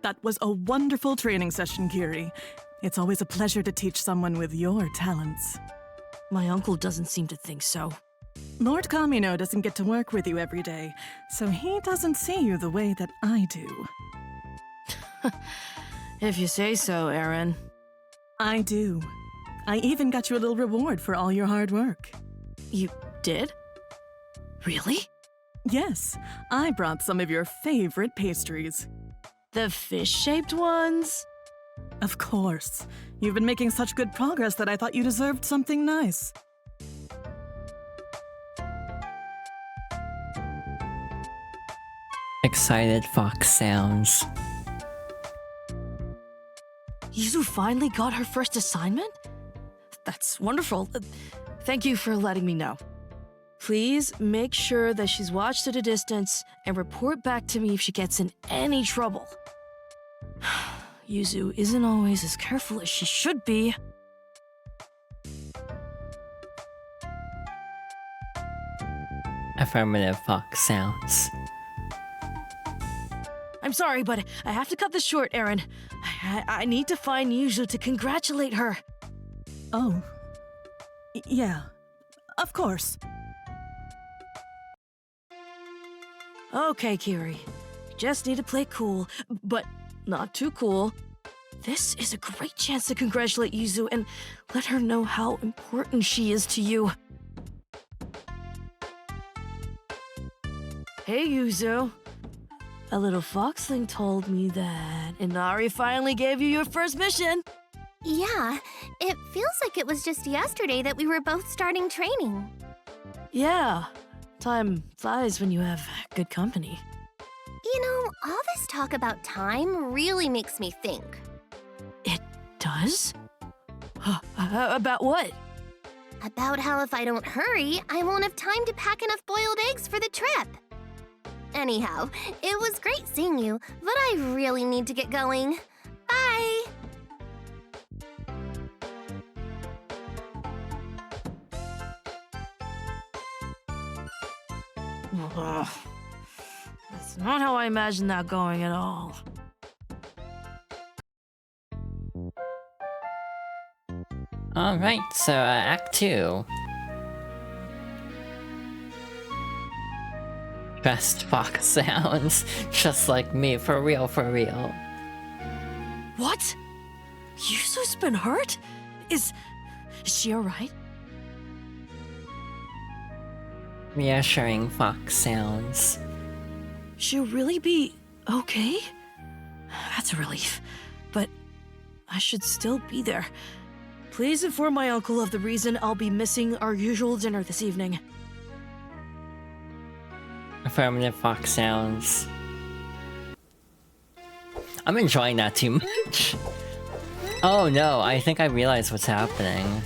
That was a wonderful training session, Kiri. It's always a pleasure to teach someone with your talents. My uncle doesn't seem to think so. Lord Kamino doesn't get to work with you every day, so he doesn't see you the way that I do. If you say so, Aaron. I do. I even got you a little reward for all your hard work. You did? Really? Yes, I brought some of your favorite pastries. The fish-shaped ones? Of course. You've been making such good progress that I thought you deserved something nice. Excited fox sounds. Yuzu finally got her first assignment? That's wonderful. Thank you for letting me know. Please make sure that she's watched at a distance and report back to me if she gets in any trouble. Yuzu isn't always as careful as she should be. Affirmative fox sounds. I'm sorry, but I have to cut this short, Aaron. I need to find Yuzu to congratulate her. Oh. Yeah. Of course. Okay, Kiri. You just need to play cool, but not too cool. This is a great chance to congratulate Yuzu and let her know how important she is to you. Hey, Yuzu. A little foxling told me that Inari finally gave you your first mission. Yeah, it feels like it was just yesterday that we were both starting training. Yeah, time flies when you have good company. You know, all this talk about time really makes me think. It does? About what? About how if I don't hurry, I won't have time to pack enough boiled eggs for the trip. Anyhow, it was great seeing you, but I really need to get going. Bye! Ugh. That's not how I imagined that going at all. Alright, so Act 2. Best fox sounds. Just like me, for real, for real. What? Yuzu's been hurt? Is she alright? Reassuring fox sounds. She'll really be okay? That's a relief. But I should still be there. Please inform my uncle of the reason I'll be missing our usual dinner this evening. Affirmative fox sounds. I'm enjoying that too much. Oh no, I think I realized what's happening.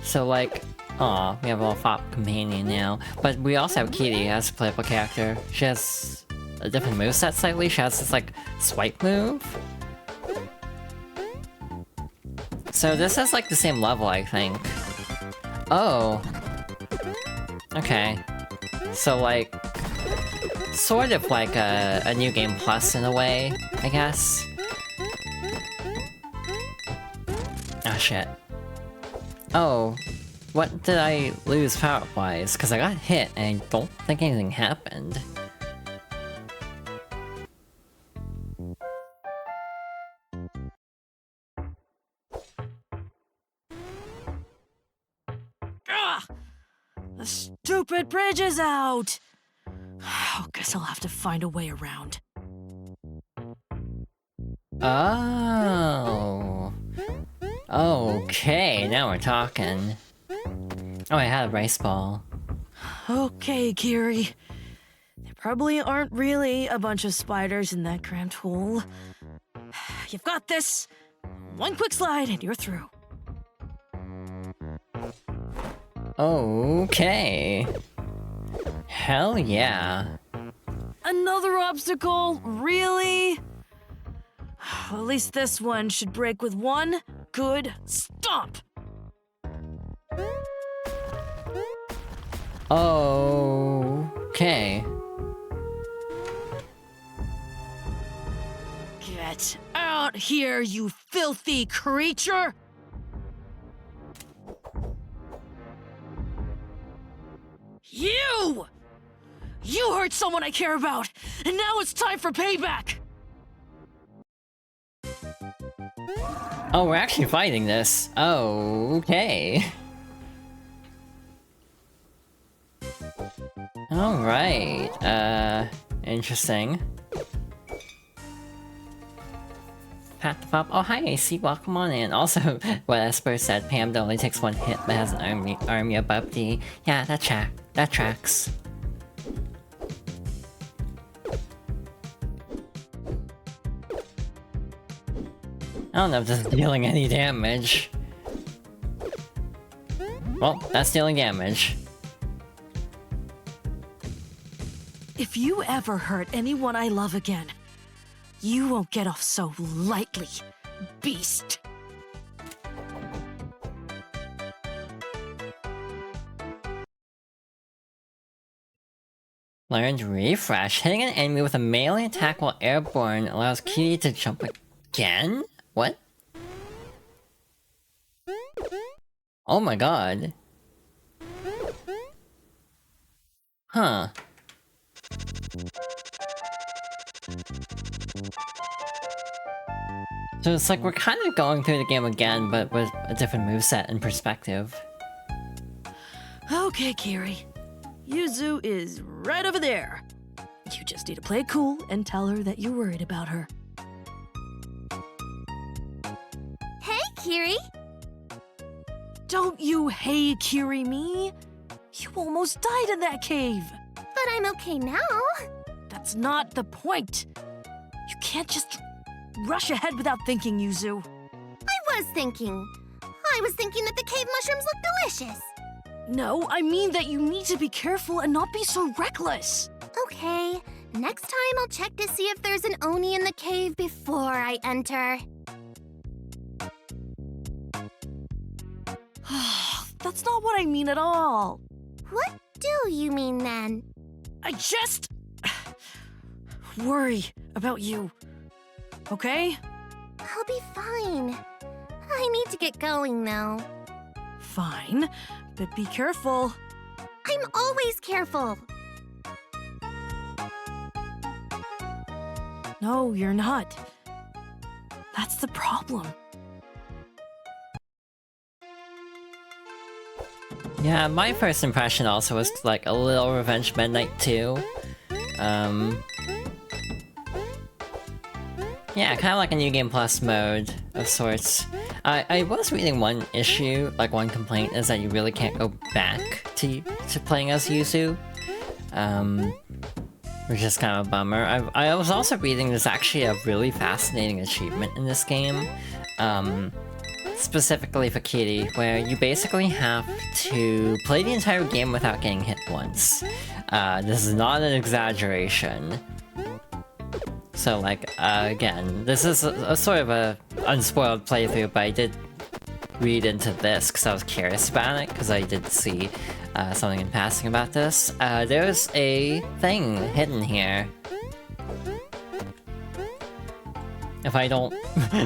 So like, aw, we have a little fox companion now. But we also have Kiri as a playable character. She has a different moveset slightly. She has this like swipe move. So this is like the same level, I think. Oh. Okay. So like, sort of like a New Game Plus in a way, I guess. Ah, shit. Oh, what did I lose power-wise? Because I got hit and I don't think anything happened. Ugh! The stupid bridge is out! Oh, guess I'll have to find a way around. Oh. Okay, now we're talking. Oh, I had a rice ball. Okay, Kiri. There probably aren't really a bunch of spiders in that cramped hole. You've got this! One quick slide and you're through. Okay. Hell yeah. Another obstacle? Really? At least this one should break with one good stomp. Okay. Get out here, you filthy creature! You! You hurt someone I care about, and now it's time for payback! Oh, we're actually fighting this. Oh, okay. Alright, interesting. Pat the Pop. Oh, hi, AC. Welcome on in. Also, what Esper said, Pam only takes one hit but has an army above D. Yeah, that tracks. I don't know if this is dealing any damage. Well, that's dealing damage. If you ever hurt anyone I love again, you won't get off so lightly, beast. Learned Refresh. Hitting an enemy with a melee attack while airborne allows Kiri to jump again? What? Oh my god. Huh. So it's like we're kind of going through the game again, but with a different moveset and perspective. Okay, Kiri. Yuzu is right over there. You just need to play it cool and tell her that you're worried about her. Hey, Kiri! Don't you hey Kiri me? You almost died in that cave. But I'm okay now. That's not the point. You can't just rush ahead without thinking, Yuzu. I was thinking that the cave mushrooms look delicious. No, I mean that you need to be careful and not be so reckless. Okay, next time I'll check to see if there's an Oni in the cave before I enter. That's not what I mean at all. What do you mean then? I just worry about you. Okay? I'll be fine. I need to get going though. Fine, but be careful. I'm always careful. No, you're not. That's the problem. Yeah, my first impression also was like a little Revenge Midnight too. Yeah, kind of like a New Game Plus mode of sorts. I was reading one issue, like one complaint, is that you really can't go back to playing as Yuzu. Which is kind of a bummer. I was also reading there's actually a really fascinating achievement in this game. Specifically for Kiri, where you basically have to play the entire game without getting hit once. This is not an exaggeration. So like, again, this is a sort of a unspoiled playthrough, but I did read into this because I was curious about it, because I did see something in passing about this. There's a thing hidden here. If I don't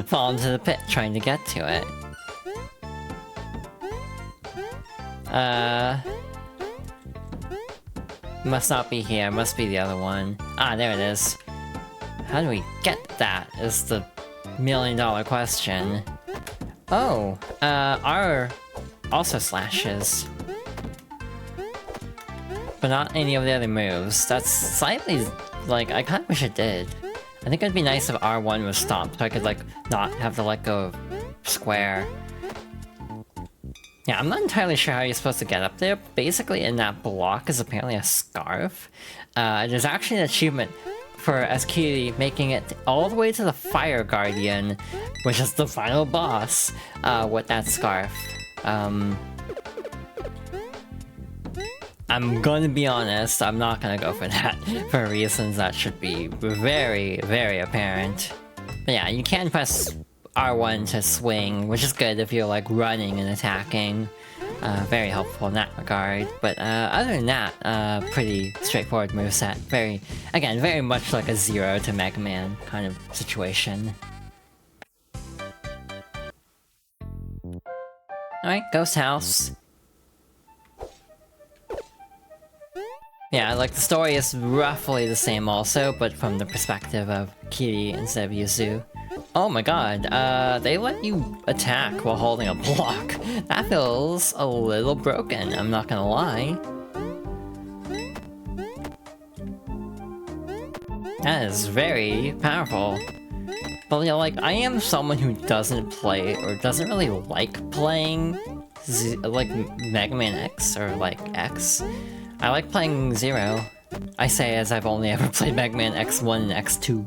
fall into the pit trying to get to it. Must not be here, must be the other one. Ah, there it is. How do we get that is the million-dollar question. Oh, R also slashes. But not any of the other moves. That's slightly, like, I kinda wish it did. I think it'd be nice if R1 was stopped, so I could, like, not have to let go of square. Yeah, I'm not entirely sure how you're supposed to get up there. Basically, in that block is apparently a scarf. There's actually an achievement for Kiri making it all the way to the Fire Guardian, which is the final boss, with that scarf. I'm gonna be honest, I'm not gonna go for that, for reasons that should be very, very apparent. But yeah, you can press R1 to swing, which is good if you're like running and attacking. Very helpful in that regard. But other than that, pretty straightforward moveset. Again, very much like a Zero to Mega Man kind of situation. Alright, Ghost House. Yeah, like the story is roughly the same also, but from the perspective of Kiri instead of Yuzu. Oh my god, they let you attack while holding a block. That feels a little broken, I'm not gonna lie. That is very powerful. But yeah, like, I am someone who doesn't play, or doesn't really like playing, like, Mega Man X, or, like, X. I like playing Zero. I say as I've only ever played Mega Man X1 and X2.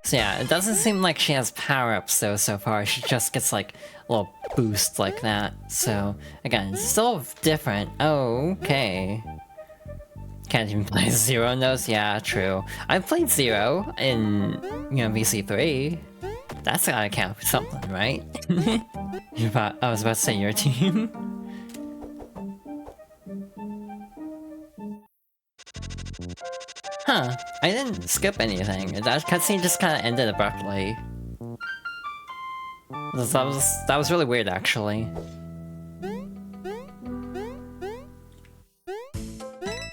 So yeah, it doesn't seem like she has power-ups though so far, she just gets like a little boost like that. So again, it's still different. Oh, okay. Can't even play Zero in those? Yeah, true. I've played Zero in, you know, VC3. That's gotta count for something, right? I was about to say your team. Huh, I didn't skip anything. That cutscene just kinda ended abruptly. That was really weird, actually.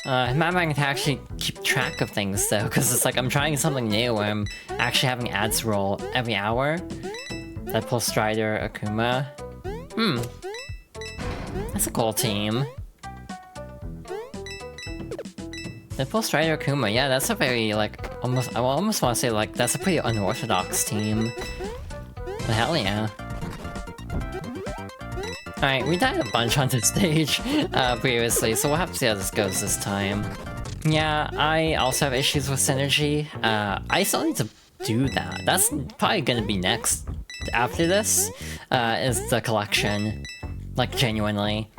I'm not having to actually keep track of things, though, because it's like I'm trying something new where I'm actually having ads roll every hour. Deadpool, Strider, Akuma. That's a cool team. Deadpool, Strider, Akuma, yeah, that's a very, like, I almost want to say, like, that's a pretty unorthodox team. But hell yeah. Alright, we died a bunch on this stage previously, so we'll have to see how this goes this time. Yeah, I also have issues with synergy. I still need to do that. That's probably gonna be next after this, is the collection. Like, genuinely.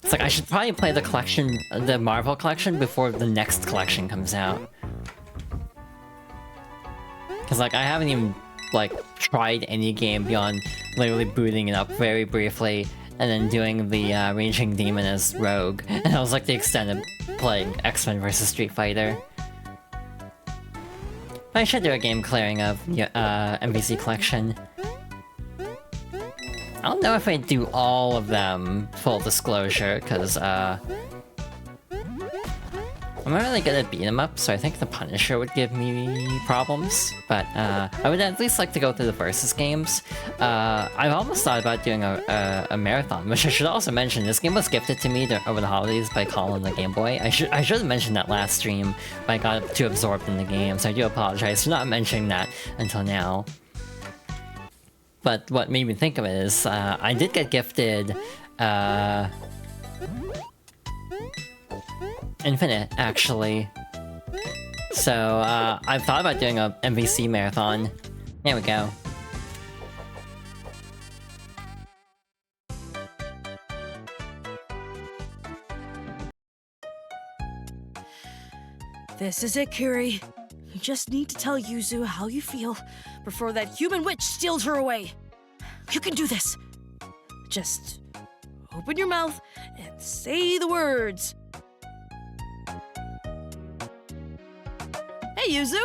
It's like, I should probably play the collection, the Marvel collection, before the next collection comes out. Cause like, I haven't even, like, tried any game beyond literally booting it up very briefly, and then doing the Raging Demon as Rogue. And that was like the extent of playing X-Men vs Street Fighter. I should do a game clearing of MVC collection. I don't know if I do all of them, full disclosure, because I'm not really good at beat 'em up, so I think the Punisher would give me problems. But I would at least like to go through the Versus games. I've almost thought about doing a marathon, which I should also mention. This game was gifted to me over the holidays by Colin the Game Boy. I should have mentioned that last stream, but I got too absorbed in the game, so I do apologize for not mentioning that until now. But what made me think of it is, I did get gifted, Infinite, actually. So, I've thought about doing a MVC marathon. There we go. This is it, Kiri. You just need to tell Yuzu how you feel before that human witch steals her away. You can do this. Just open your mouth and say the words. Hey, Yuzu!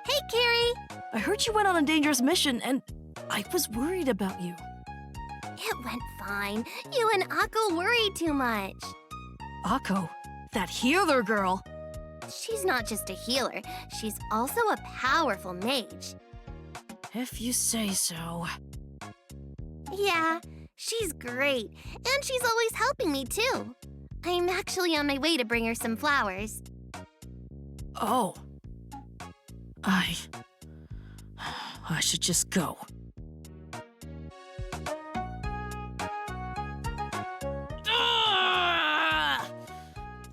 Hey, Kiri! I heard you went on a dangerous mission, and I was worried about you. It went fine. You and Akko worry too much. Akko, that healer girl. She's not just a healer. She's also a powerful mage. If you say so. Yeah, she's great. And she's always helping me, too. I'm actually on my way to bring her some flowers. Oh. I should just go.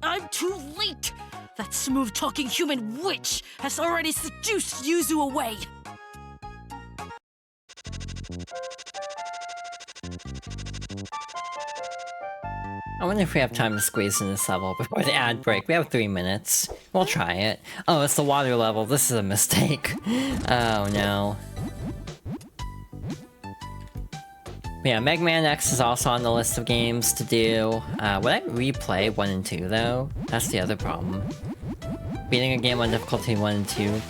I'm too late! That smooth-talking human witch has already seduced Yuzu away! I wonder if we have time to squeeze in this level before the ad break. We have 3 minutes. We'll try it. Oh, it's the water level. This is a mistake. Oh no. But yeah, Mega Man X is also on the list of games to do. Would I replay 1 and 2 though? That's the other problem. Beating a game on difficulty 1 and 2.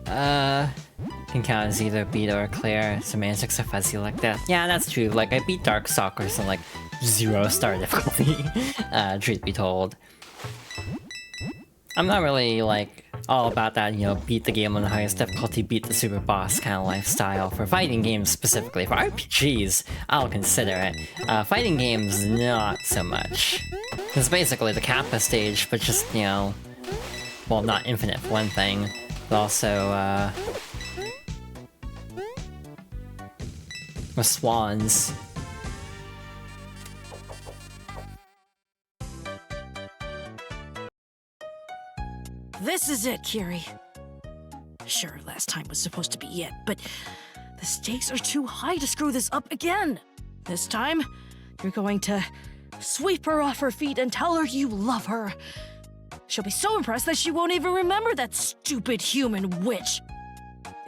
Can count as either beat or clear. Semantics are fuzzy like that. Yeah, that's true. Like, I beat Darkstalkers on like 0-star difficulty. Truth be told. I'm not really, like, all about that, you know, beat the game on the highest difficulty, beat the super boss kind of lifestyle. For fighting games specifically. For RPGs, I'll consider it. Fighting games, not so much. It's basically the Kappa stage, but just, you know... Well, not infinite for one thing, but also, with swans. This is it, Kiri. Sure, last time was supposed to be it, but the stakes are too high to screw this up again. This time, you're going to sweep her off her feet and tell her you love her. She'll be so impressed that she won't even remember that stupid human witch.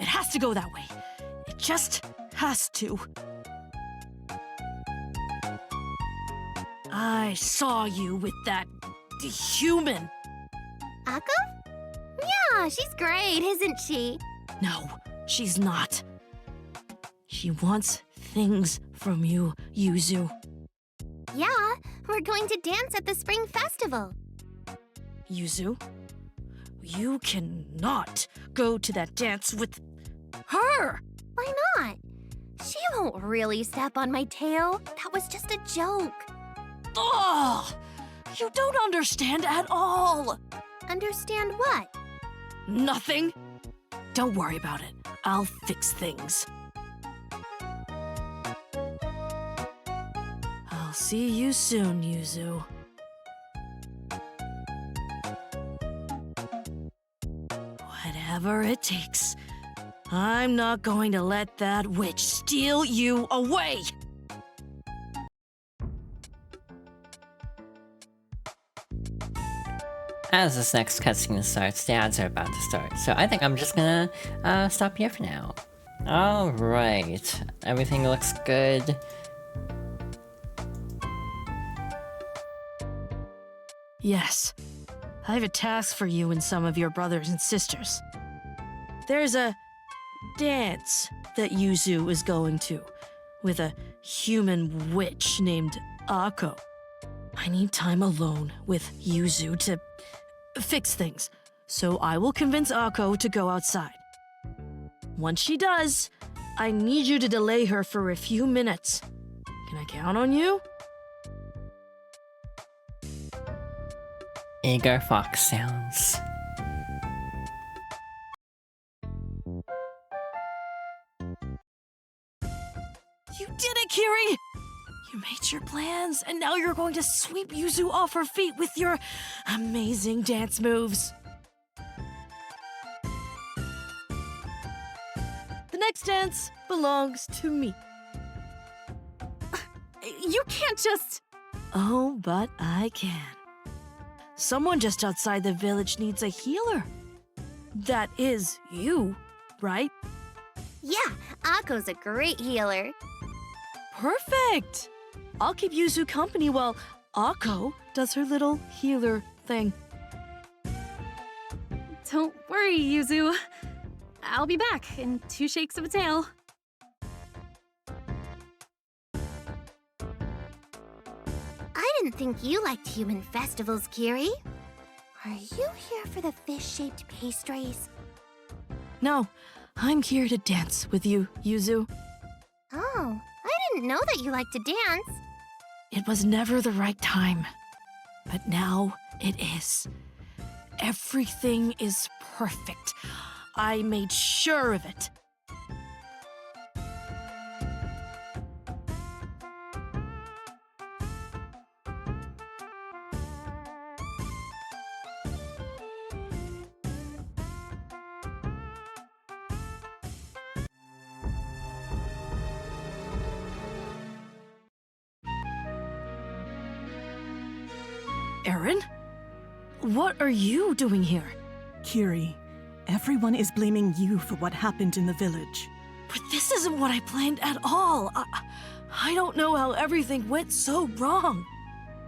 It has to go that way. It just has to. I saw you with that human. Akko? Yeah, she's great, isn't she? No, she's not. She wants things from you, Yuzu. Yeah, we're going to dance at the spring festival. Yuzu, you cannot go to that dance with her. Why not? She won't really step on my tail. That was just a joke. Ugh! You don't understand at all. Understand what? Nothing. Don't worry about it. I'll fix things. I'll see you soon, Yuzu. Whatever it takes. I'm not going to let that witch steal you away! As this next cutscene starts, the ads are about to start, so I think I'm just gonna stop here for now. Alright, everything looks good. Yes, I have a task for you and some of your brothers and sisters. There's a dance that Yuzu is going to, with a human witch named Akko. I need time alone with Yuzu to fix things, so I will convince Akko to go outside. Once she does, I need you to delay her for a few minutes. Can I count on you? Eager fox sounds. You did it, Kiri! You made your plans, and now you're going to sweep Yuzu off her feet with your amazing dance moves. The next dance belongs to me. You can't just... Oh, but I can. Someone just outside the village needs a healer. That is you, right? Yeah, Akko's a great healer. Perfect! I'll keep Yuzu company while Akko does her little healer thing. Don't worry, Yuzu. I'll be back in 2 shakes of a tail. I didn't think you liked human festivals, Kiri. Are you here for the fish-shaped pastries? No, I'm here to dance with you, Yuzu. Oh, I didn't know that you liked to dance. It was never the right time, but now it is. Everything is perfect. I made sure of it. Aaron? What are you doing here? Kiri, everyone is blaming you for what happened in the village. But this isn't what I planned at all. I don't know how everything went so wrong.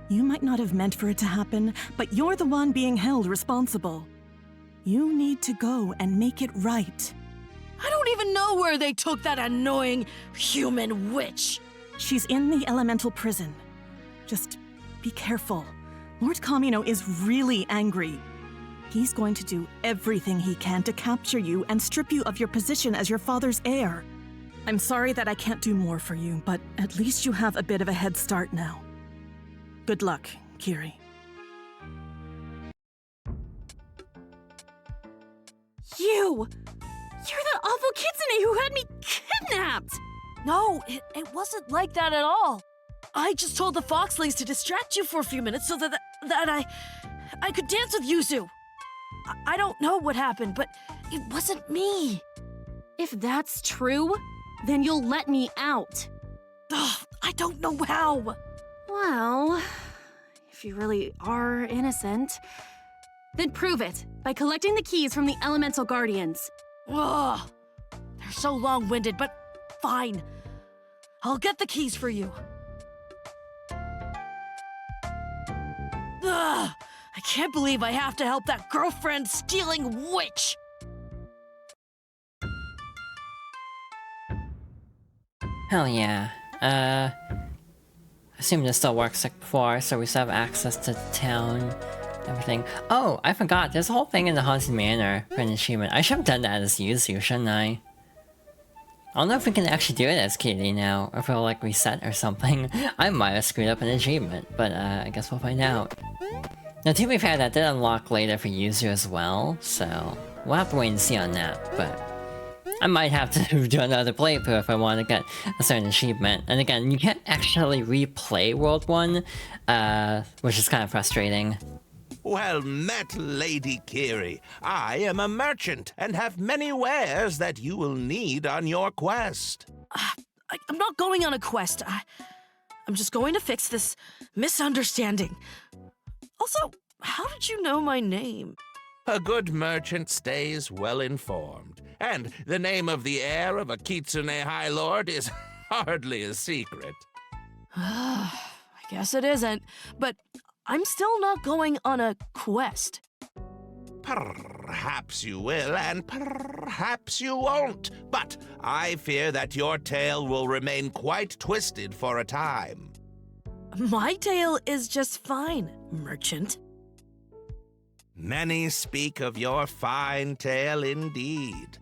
You might not have meant for it to happen, but you're the one being held responsible. You need to go and make it right. I don't even know where they took that annoying human witch. She's in the elemental prison. Just be careful. Lord Kamino is really angry. He's going to do everything he can to capture you and strip you of your position as your father's heir. I'm sorry that I can't do more for you, but at least you have a bit of a head start now. Good luck, Kiri. You're that awful Kitsune who had me kidnapped! No, it wasn't like that at all. I just told the foxlings to distract you for a few minutes so that I could dance with Yuzu. I don't know what happened, but it wasn't me. If that's true, then you'll let me out. Ugh, I don't know how. Well, if you really are innocent, then prove it by collecting the keys from the elemental guardians. Ugh, they're so long-winded, but fine. I'll get the keys for you. Ugh, I can't believe I have to help that girlfriend-stealing witch! Hell yeah. Assume this still works like before, so we still have access to the town, everything. Oh, I forgot, there's a whole thing in the Haunted Manor for an achievement. I should have done that as Yuzu, shouldn't I? I don't know if we can actually do it as Kiri now, or if it'll like reset or something. I might have screwed up an achievement, but I guess we'll find out. Now to be fair, that did unlock later for Yuzu as well, so we'll have to wait and see on that, but I might have to do another playthrough if I want to get a certain achievement. And again, you can't actually replay World 1, which is kind of frustrating. Well met, Lady Kiri. I am a merchant and have many wares that you will need on your quest. I'm not going on a quest. I'm just going to fix this misunderstanding. Also, how did you know my name? A good merchant stays well informed, and the name of the heir of a Kitsune High Lord is hardly a secret. I guess it isn't, but I'm still not going on a quest. Perhaps you will, and perhaps you won't, but I fear that your tale will remain quite twisted for a time. My tale is just fine, merchant. Many speak of your fine tale indeed.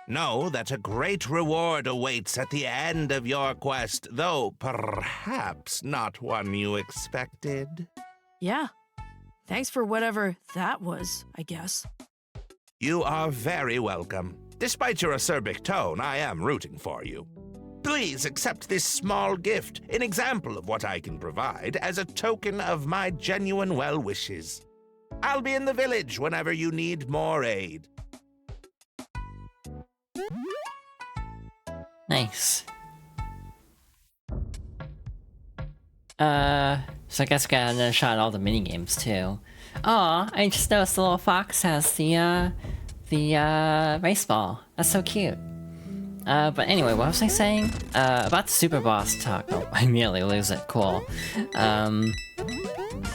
Know that a great reward awaits at the end of your quest, though perhaps not one you expected. Yeah. Thanks for whatever that was, I guess. You are very welcome. Despite your acerbic tone, I am rooting for you. Please accept this small gift, an example of what I can provide, as a token of my genuine well wishes. I'll be in the village whenever you need more aid. Nice. So I guess we got another shot at all the minigames too. Aw, I just noticed the little fox has the race ball. That's so cute. But anyway, what was I saying? About the super boss talk. Oh, I immediately lose it. Cool.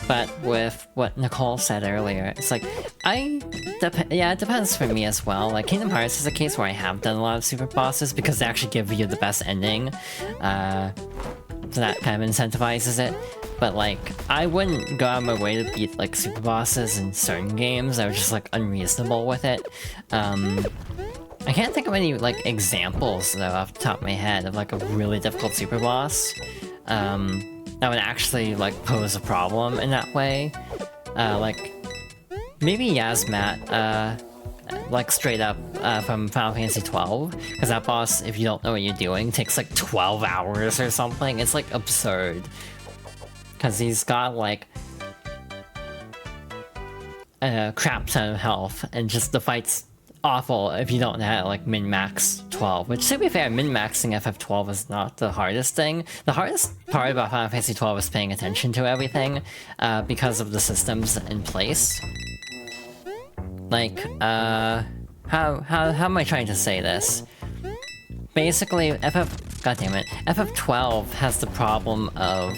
But with what Nicole said earlier, it's like, yeah, it depends for me as well. Like, Kingdom Hearts is a case where I have done a lot of super bosses because they actually give you the best ending. So that kind of incentivizes it. But like, I wouldn't go out of my way to beat like super bosses in certain games that are just like unreasonable with it. I can't think of any like examples though off the top of my head of like a really difficult super boss that would actually like pose a problem in that way. Like maybe Yasmat, like straight up from Final Fantasy 12, because that boss, if you don't know what you're doing, takes like 12 hours or something. It's like absurd. Because he's got like a crap ton of health, and just the fights awful if you don't have like min-max 12, which to be fair, min-maxing FF12 is not the hardest thing. The hardest part about Final Fantasy 12 is paying attention to everything because of the systems in place. Like, how am I trying to say this? Basically, FF12 has the problem of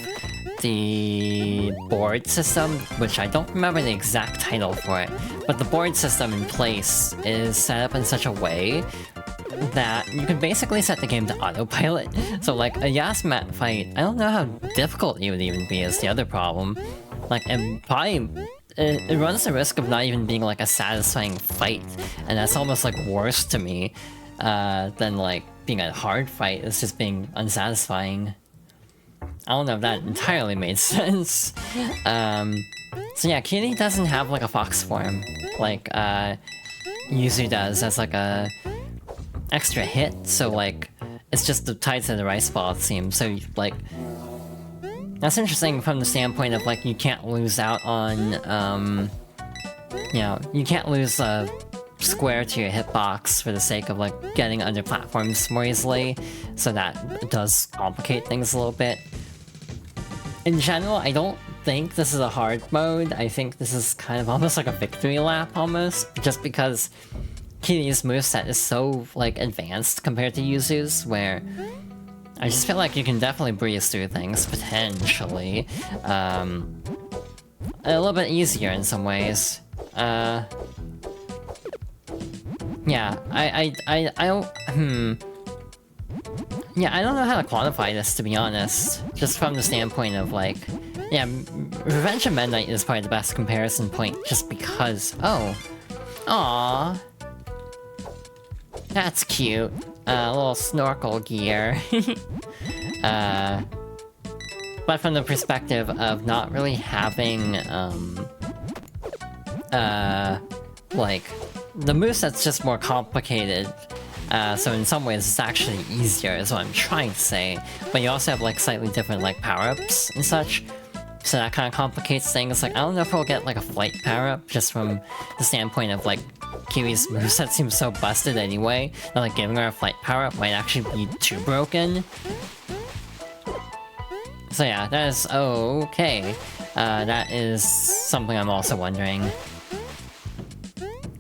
the board system, which I don't remember the exact title for it, but the board system in place is set up in such a way that you can basically set the game to autopilot. So like a Yasmat fight, I don't know how difficult it would even be is the other problem. Like, and probably it runs the risk of not even being like a satisfying fight, and that's almost like worse to me than like being a hard fight. It's just being unsatisfying. I don't know if that entirely made sense. So yeah, Kiri doesn't have like a fox form like Yuzu does as like a extra hit, so like it's just tied to the rice ball, it seems. So like that's interesting from the standpoint of like you can't lose out on you know, you can't lose a square to your hitbox for the sake of like getting under platforms more easily, so that does complicate things a little bit. In general, I don't think this is a hard mode. I think this is kind of almost like a victory lap almost, just because Kiri's moveset is so like advanced compared to Yuzu's, where I just feel like you can definitely breeze through things, potentially. A little bit easier in some ways. Yeah, I don't, yeah, I don't know how to quantify this, to be honest. Just from the standpoint of, like... Yeah, Revenge of Midnight is probably the best comparison point, just because... Oh. Aww. That's cute. A little snorkel gear. But from the perspective of not really having, like... The moveset's just more complicated. So in some ways it's actually easier is what I'm trying to say, but you also have like slightly different like power-ups and such, so that kind of complicates things. Like I don't know if we'll get like a flight power-up, just from the standpoint of like Kiri's moveset seems so busted anyway, that like giving her a flight power-up might actually be too broken. So yeah, that is okay. That is something I'm also wondering.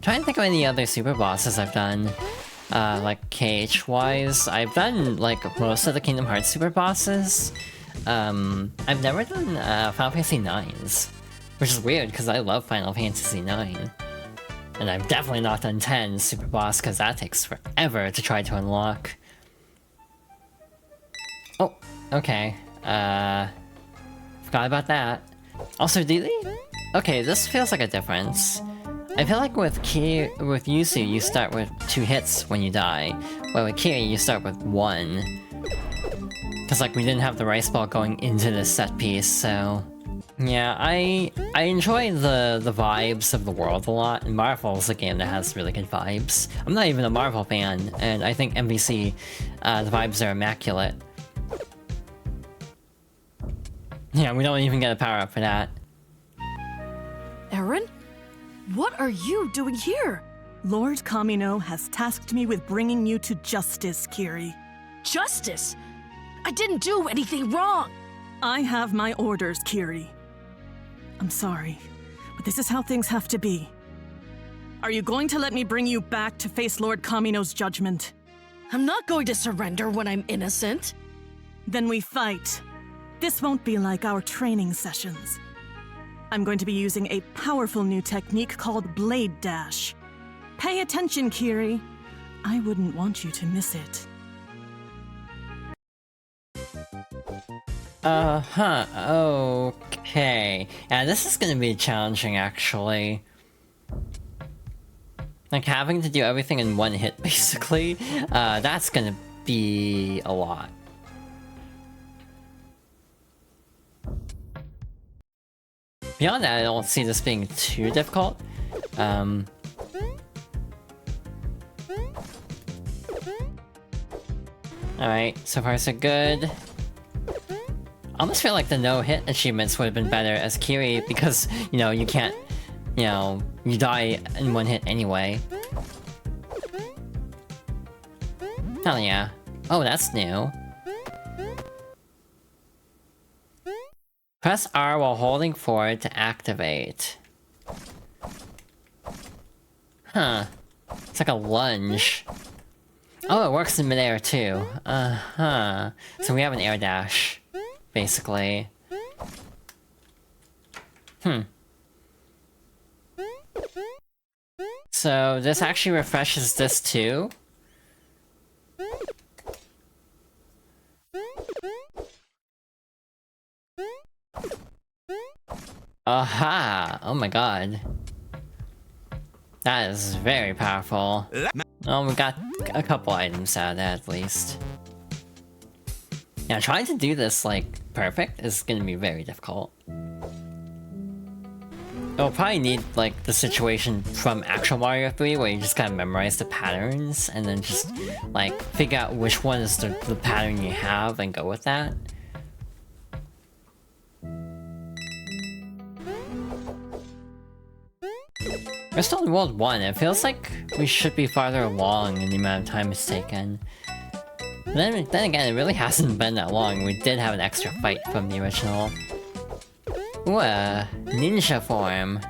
Trying to think of any other super bosses I've done. Like KH-wise, I've done like most of the Kingdom Hearts super bosses. I've never done Final Fantasy 9s, which is weird because I love Final Fantasy 9. And I've definitely not done 10 super boss because that takes forever to try to unlock. Oh, okay. Forgot about that. Also, do they? Okay, this feels like a difference. I feel like with Yuzu, you start with 2 hits when you die, but with Kiri, you start with 1. Because like we didn't have the rice ball going into this set piece, so... Yeah, I enjoy the vibes of the world a lot, and Marvel is a game that has really good vibes. I'm not even a Marvel fan, and I think MVC, the vibes are immaculate. Yeah, we don't even get a power-up for that. Eren? What are you doing here? Lord Kamino has tasked me with bringing you to justice, Kiri. Justice? I didn't do anything wrong! I have my orders, Kiri. I'm sorry, but this is how things have to be. Are you going to let me bring you back to face Lord Kamino's judgment? I'm not going to surrender when I'm innocent. Then we fight. This won't be like our training sessions. I'm going to be using a powerful new technique called Blade Dash. Pay attention, Kiri. I wouldn't want you to miss it. Okay. Yeah, this is gonna be challenging, actually. Like, having to do everything in 1 hit, basically. That's gonna be a lot. Beyond that, I don't see this being too difficult. Alright, so far so good. I almost feel like the no-hit achievements would have been better as Kiri, because, you know, you can't, you know, you die in 1 hit anyway. Hell yeah. Oh, that's new. Press R while holding forward to activate. Huh. It's like a lunge. Oh, it works in midair too. Uh-huh. So we have an air dash, basically. So this actually refreshes this too? Aha! Oh my god. That is very powerful. Oh, we got a couple items out of that at least. Yeah, trying to do this, like, perfect is gonna be very difficult. It'll probably need, like, the situation from actual Mario 3 where you just gotta memorize the patterns and then just, like, figure out which one is the pattern you have and go with that. We're still in World 1, it feels like we should be farther along in the amount of time it's taken. But then again, it really hasn't been that long. We did have an extra fight from the original. Ooh, a ninja form.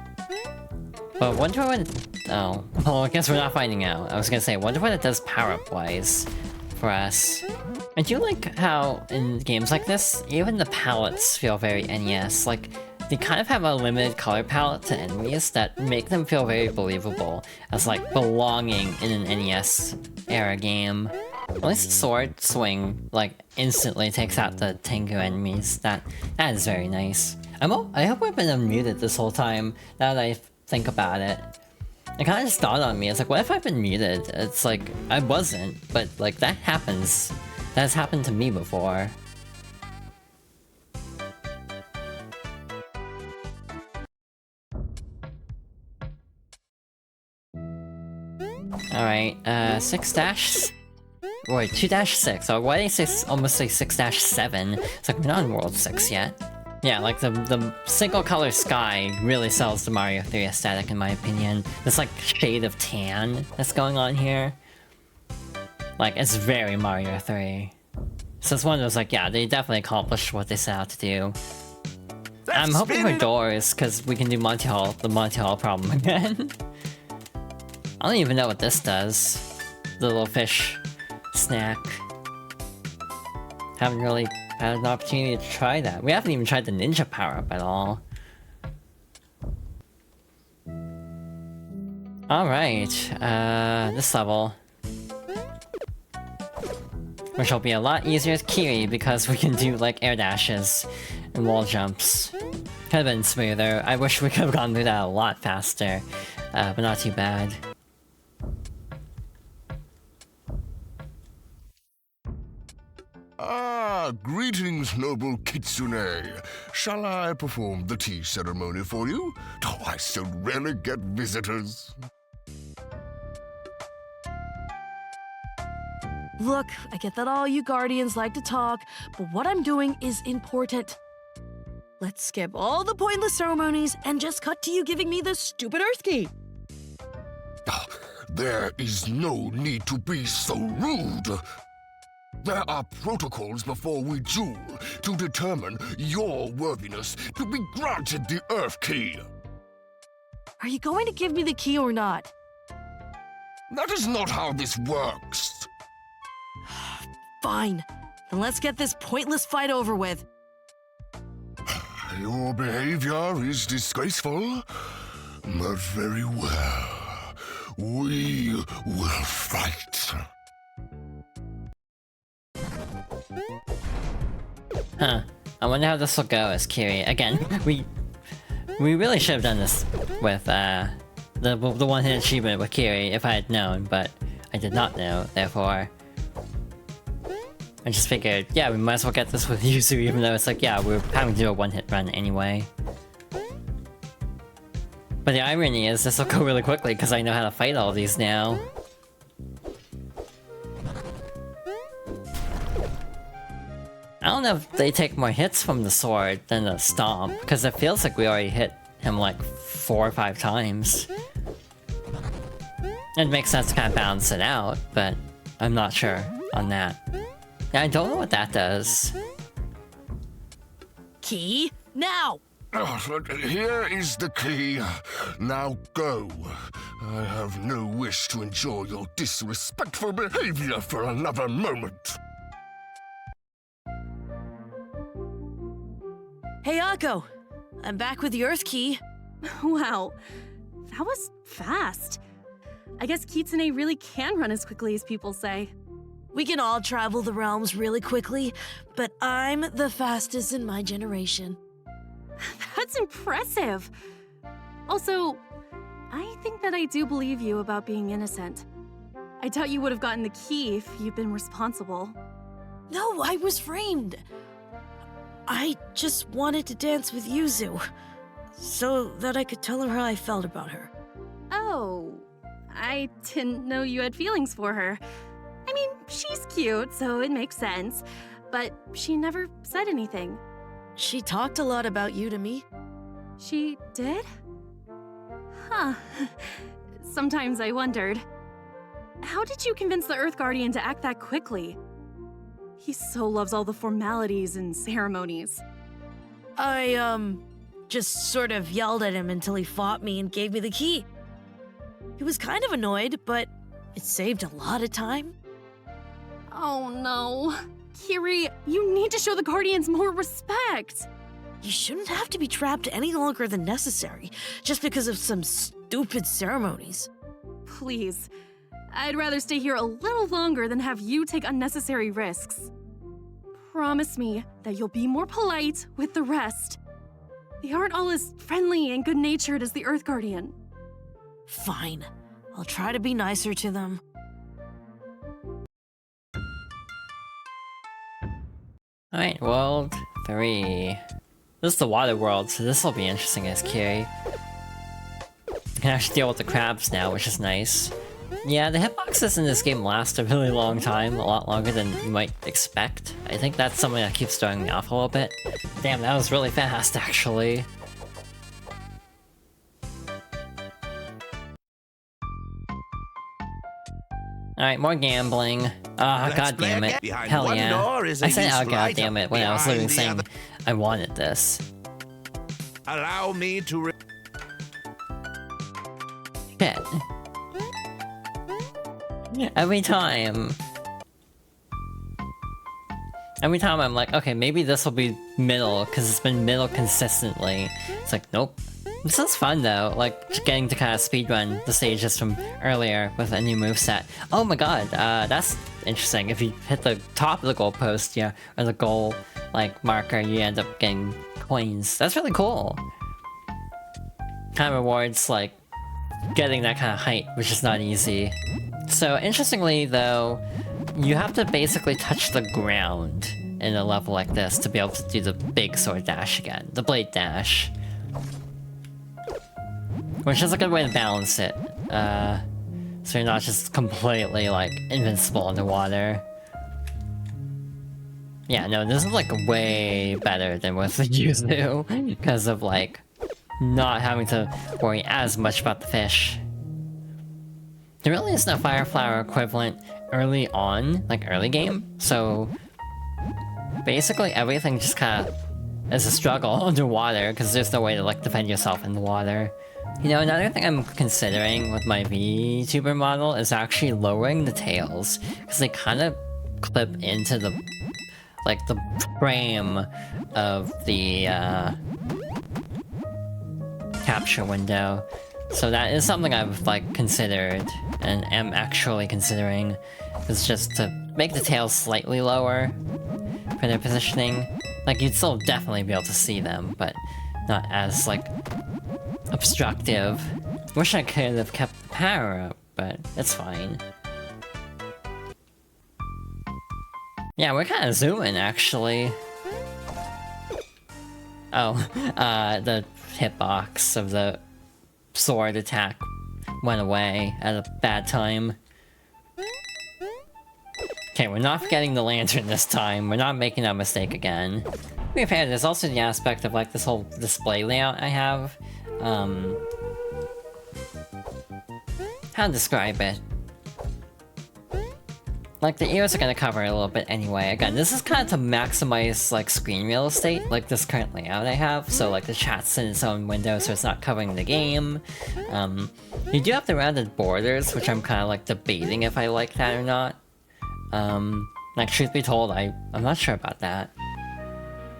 But wonder what oh, well, I guess we're not finding out. I was gonna say, wonder what it does power-up-wise for us. I do like how, in games like this, even the palettes feel very NES. Like, they kind of have a limited color palette to enemies that make them feel very believable as, like, belonging in an NES-era game. At least the sword swing, like, instantly takes out the Tengu enemies. That is very nice. I hope I've been unmuted this whole time, now that I think about it. It kinda just dawned on me, it's like, what if I've been muted? It's like, I wasn't, but, like, that happens. That's happened to me before. Alright, 6-, or 2-6, or why did I say almost say 6-7? It's like, we're not in World 6 yet. Yeah, like, the single color sky really sells the Mario 3 aesthetic, in my opinion. This, like, shade of tan that's going on here. Like, it's very Mario 3. So it's one of those, like, yeah, they definitely accomplished what they set out to do. I'm hoping for doors, because we can do the Monty Hall problem again. I don't even know what this does. The little fish snack. Haven't really had an opportunity to try that. We haven't even tried the ninja power-up at all. Alright, this level. Which will be a lot easier with Kiri because we can do, like, air dashes and wall jumps. Could have been smoother. I wish we could have gone through that a lot faster, but not too bad. Ah, greetings, noble Kitsune. Shall I perform the tea ceremony for you? Oh, I so rarely get visitors. Look, I get that all you Guardians like to talk, but what I'm doing is important. Let's skip all the pointless ceremonies and just cut to you giving me the stupid Earth Key. Ah, there is no need to be so rude. There are protocols before we duel to determine your worthiness to be granted the Earth Key. Are you going to give me the key or not? That is not how this works. Fine. Then let's get this pointless fight over with. Your behavior is disgraceful, but very well. We will fight. Huh. I wonder how this will go as Kiri. Again, we really should have done this with the one-hit achievement with Kiri if I had known, but I did not know, therefore I just figured, yeah, we might as well get this with Yuzu, even though it's like, yeah, we're having to do a one-hit run anyway. But the irony is, this will go really quickly because I know how to fight all these now. I don't know if they take more hits from the sword than the stomp, because it feels like we already hit him like 4 or 5 times. It makes sense to kind of balance it out, but I'm not sure. on that. Yeah, I don't know what that does. Key, now! Here is the key. Now go. I have no wish to endure your disrespectful behavior for another moment. Hey, Akko! I'm back with the Earth Key. Wow, that was fast. I guess Kitsune really can run as quickly as people say. We can all travel the realms really quickly, but I'm the fastest in my generation. That's impressive. Also, I think that I do believe you about being innocent. I doubt you would have gotten the key if you'd been responsible. No, I was framed. I just wanted to dance with Yuzu, so that I could tell her how I felt about her. Oh, I didn't know you had feelings for her. I mean, she's cute, so it makes sense, but she never said anything. She talked a lot about you to me. She did? Huh. Sometimes I wondered. How did you convince the Earth Guardian to act that quickly? He so loves all the formalities and ceremonies. I, just sort of yelled at him until he fought me and gave me the key. He was kind of annoyed, but it saved a lot of time. Oh no. Kiri, you need to show the Guardians more respect. You shouldn't have to be trapped any longer than necessary, just because of some stupid ceremonies. Please. I'd rather stay here a little longer than have you take unnecessary risks. Promise me that you'll be more polite with the rest. They aren't all as friendly and good-natured as the Earth Guardian. Fine. I'll try to be nicer to them. Alright, World 3. This is the water world, so this will be interesting as Kiri. You can actually deal with the crabs now, which is nice. Yeah, the hitboxes in this game last a really long time, a lot longer than you might expect. I think that's something that keeps throwing me off a little bit. Damn, that was really fast, actually. Alright, more gambling. Ah, Let's god play damn it. again. Behind Hell one yeah. door is a I said, oh useful god item. damn it, when I was Behind literally the saying other- I wanted this. Allow me to Shit. Every time I'm like, okay, maybe this will be middle, because it's been middle consistently. It's like, nope. This is fun though, like, just getting to kind of speedrun the stages from earlier with a new moveset. Oh my god, that's interesting. If you hit the top of the goalpost, yeah, or the goal, like, marker, you end up getting coins. That's really cool. Kind of rewards, like, getting that kind of height, which is not easy. So, interestingly though, you have to basically touch the ground in a level like this to be able to do the big sword dash again, the blade dash. Which is a good way to balance it, so you're not just completely, like, invincible underwater. Yeah, no, this is, like, way better than with the Yuzu, because of, like, not having to worry as much about the fish. There really isn't a Fire Flower equivalent early on, like, early game, so basically everything just kind of is a struggle underwater, because there's no way to, like, defend yourself in the water. You know, another thing I'm considering with my VTuber model is actually lowering the tails, because they kind of clip into the, like, the frame of the, capture window. So that is something I've, like, considered, and am actually considering, is just to make the tails slightly lower for their positioning. Like, you'd still definitely be able to see them, but not as, like, obstructive. Wish I could have kept the power up, but it's fine. Yeah, we're kind of zooming, actually. Oh, the hitbox of the sword attack went away at a bad time. Okay, we're not forgetting the lantern this time. We're not making that mistake again. To be fair, there's also the aspect of, like, this whole display layout I have. How to describe it? Like, the ears are gonna cover it a little bit anyway. Again, this is kind of to maximize, like, screen real estate, like this current layout I have. So, like, the chat's in its own window, so it's not covering the game. You do have the rounded borders, which I'm kind of, like, debating if I like that or not. Like, truth be told, I'm not sure about that.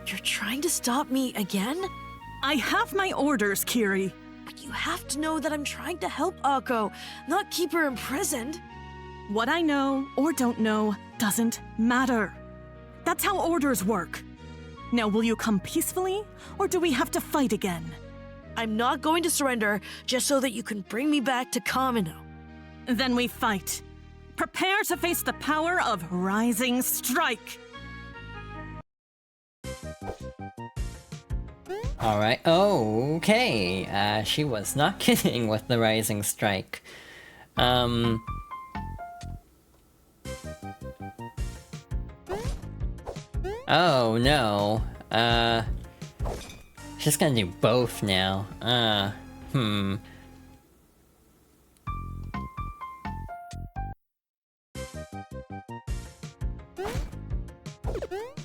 You're trying to stop me again? I have my orders, Kiri. But you have to know that I'm trying to help Akko, not keep her imprisoned. What I know or don't know doesn't matter. That's how orders work. Now, will you come peacefully, or do we have to fight again? I'm not going to surrender just so that you can bring me back to Kamino. Then we fight. Prepare to face the power of Rising Strike. Alright, okay. She was not kidding with the Rising Strike. Oh no. She's gonna do both now.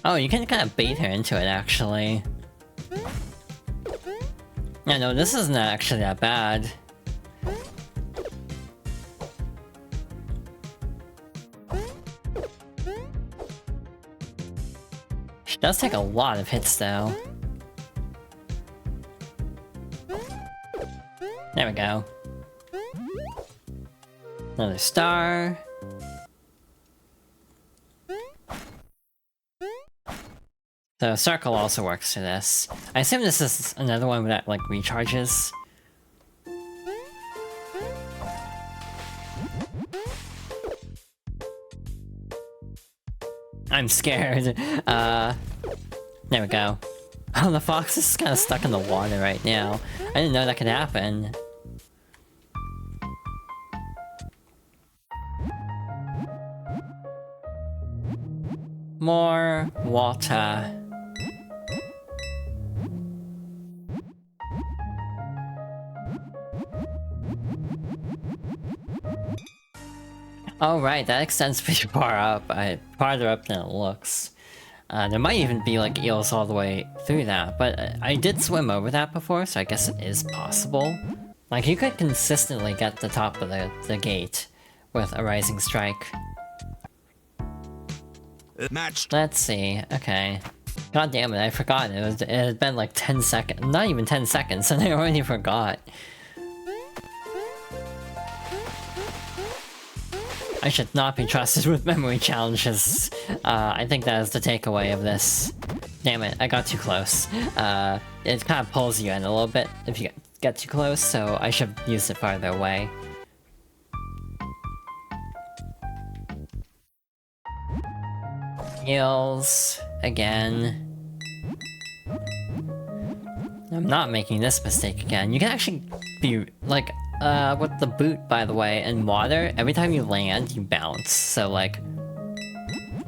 Oh, you can kind of bait her into it, actually. Yeah, no, this isn't actually that bad. She does take a lot of hits, though. There we go. Another star. So circle also works for this. I assume this is another one that like recharges. I'm scared. There we go. Oh, the fox is kind of stuck in the water right now. I didn't know that could happen. More water. Oh right, that extends pretty far up. Farther up than it looks. There might even be like eels all the way through that, but I did swim over that before, so I guess it is possible. Like, you could consistently get the top of the gate with a Rising Strike. Matched. Let's see, okay. God damn it, I forgot. It had been like 10 seconds, not even 10 seconds, and I already forgot. I should not be trusted with memory challenges. I think that is the takeaway of this. Damn it, I got too close. It kind of pulls you in a little bit if you get too close, so I should use it farther away. Eels, again. I'm not making this mistake again. You can actually be, like, with the boot, by the way, in water, every time you land, you bounce. So, like,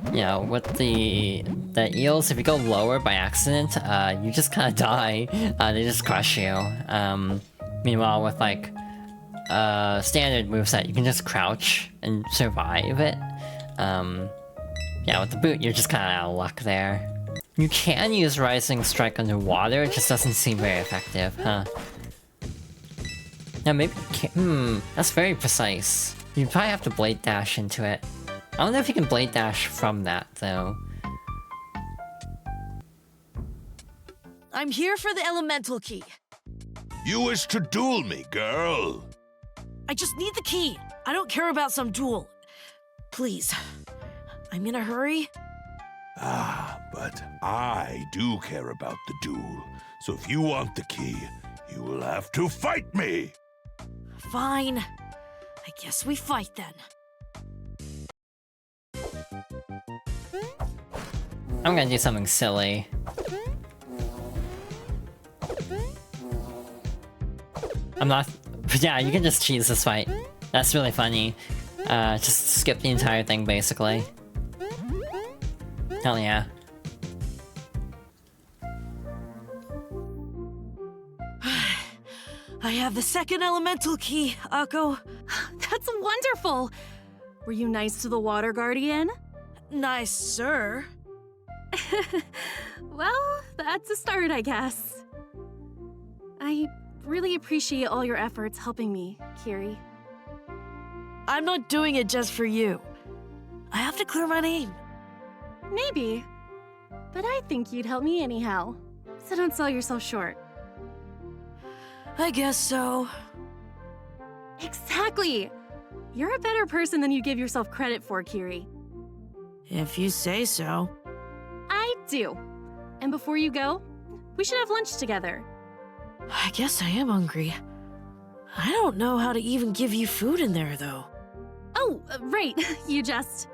you know, with the eels, if you go lower by accident, you just kind of die. They just crush you. Meanwhile, with, like, standard moveset, you can just crouch and survive it. Yeah, with the boot, you're just kind of out of luck there. You can use Rising Strike underwater, it just doesn't seem very effective, huh? Yeah, maybe you can, that's very precise. You probably have to Blade Dash into it. I don't know if you can Blade Dash from that, though. I'm here for the elemental key. You wish to duel me, girl? I just need the key. I don't care about some duel. Please. I'm in a hurry. Ah, but I do care about the duel. So if you want the key, you will have to fight me! Fine. I guess we fight then. I'm gonna do something silly. I'm not... Yeah, you can just cheese this fight. That's really funny. Just skip the entire thing, basically. Hell yeah. I have the second elemental key, Akko. That's wonderful! Were you nice to the water guardian? Nice, sir. Well, that's a start, I guess. I really appreciate all your efforts helping me, Kiri. I'm not doing it just for you. I have to clear my name. Maybe. But I think you'd help me anyhow. So don't sell yourself short. I guess so. Exactly! You're a better person than you give yourself credit for, Kiri. If you say so. I do. And before you go, we should have lunch together. I guess I am hungry. I don't know how to even give you food in there, though. Oh, right. You just...